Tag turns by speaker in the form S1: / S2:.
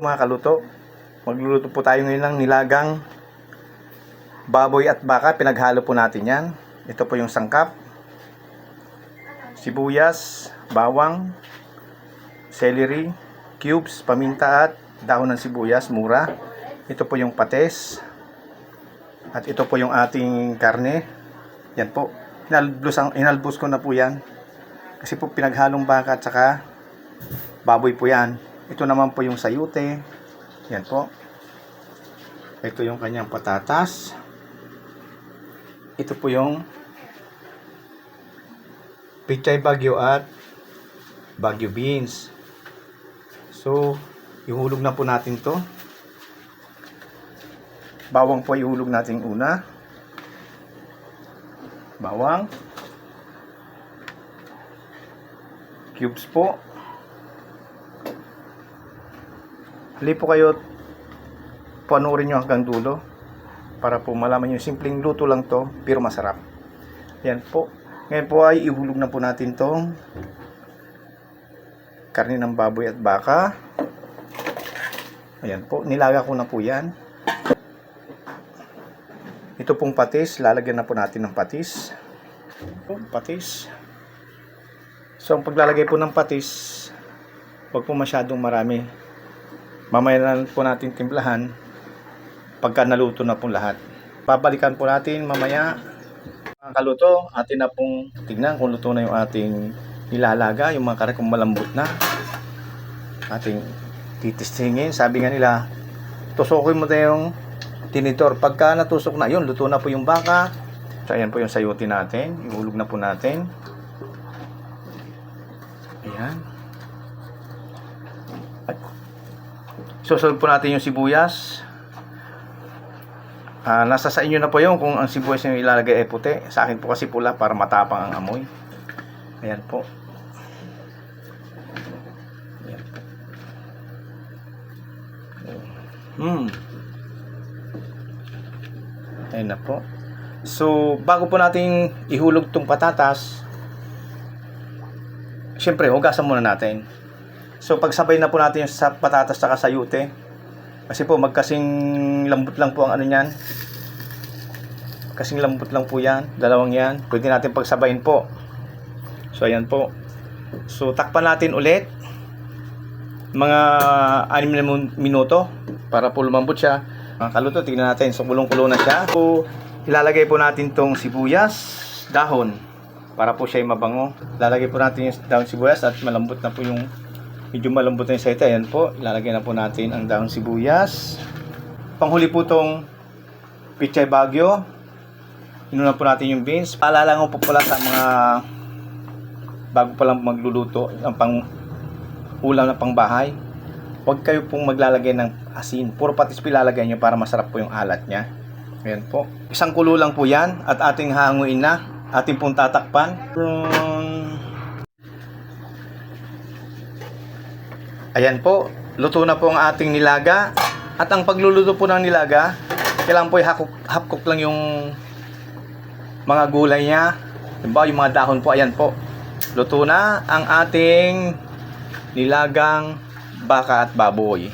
S1: Mga kaluto, magluluto po tayo ngayon ng nilagang baboy at baka. Pinaghalo po natin yan. Ito po yung sangkap, sibuyas, bawang, celery, cubes, paminta at dahon ng sibuyas, mura. Ito po yung patis. At ito po yung ating karne. Yan po. Inalbos ko na po yan. Kasi po pinaghalong baka at saka baboy po yan. Ito naman po yung sayute. Yan po. Ito yung kanyang patatas. Ito po yung pichay bagyo at bagyo beans. So, ihulog na po natin to. Bawang po ihulog natin una. Bawang. Cubes po. Hali po kayo, panoorin nyo hanggang dulo para po malaman nyo, simpleng luto lang to pero masarap. Yan po. Ngayon po ay ihulog na po natin tong karne ng baboy at baka. Ayan po, nilaga ko na po yan. Ito pong patis, lalagyan na po natin ng patis. Patis. So ang paglalagay po ng patis, huwag po masyadong marami. Mamaya na po natin timplahan pagka naluto na po lahat. Babalikan po natin mamaya. Mga kaluto, atin na pong tignan kung luto na yung ating nilalaga, yung mga karne kung malambot na. Ating titistingin. Sabi nga nila, tusukin mo na yung tinidor. Pagka natusok na, yun, luto na po yung baka. So ayan po yung sayuti natin. Ihulog na po natin. Ayan. Susunod po natin yung sibuyas. Nasa sa inyo na po yung kung ang sibuyas yung ilalagay ay puti. Sa akin po kasi pula para matapang ang amoy. Ayan po. Ayan. Ayan na po. So, bago po natin ihulog tong patatas, syempre, hugasan muna natin. So, pagsabay na po natin yung sa patatas saka sayute. Kasi po, magkasing lambot lang po ang ano yan. Kasing lambot lang po yan. Dalawang yan. Pwede natin pagsabayin po. So, ayan po. So, takpan natin ulit. Mga 6 na minuto. Para po lumambot siya. Mga kaluto, tignan natin. So, kulong-kulo na siya. So, ilalagay po natin tong sibuyas, dahon. Para po siya mabango. Lalagay po natin yung dahon sibuyas at malambot na po yung medyo malambot na yung sayta. Ayan po, ilalagay na po natin ang dahon sibuyas. Panghuli po itong pichay bagyo. Inuna po natin yung beans. Paalala ko po pala sa mga bago pa lang magluluto ng pang ulam na pangbahay, huwag kayo pong maglalagay ng asin. Puro patis pilalagay nyo para masarap po yung alat nya. Ayan po. Isang kulo lang po yan at ating hanguin na. Ating pong tatakpan. Ayan po, luto na po ang ating nilaga. At ang pagluluto po ng nilaga, kailangan po half cook lang yung mga gulay niya. Diba, yung mga dahon po, ayan po. Luto na ang ating nilagang baka at baboy.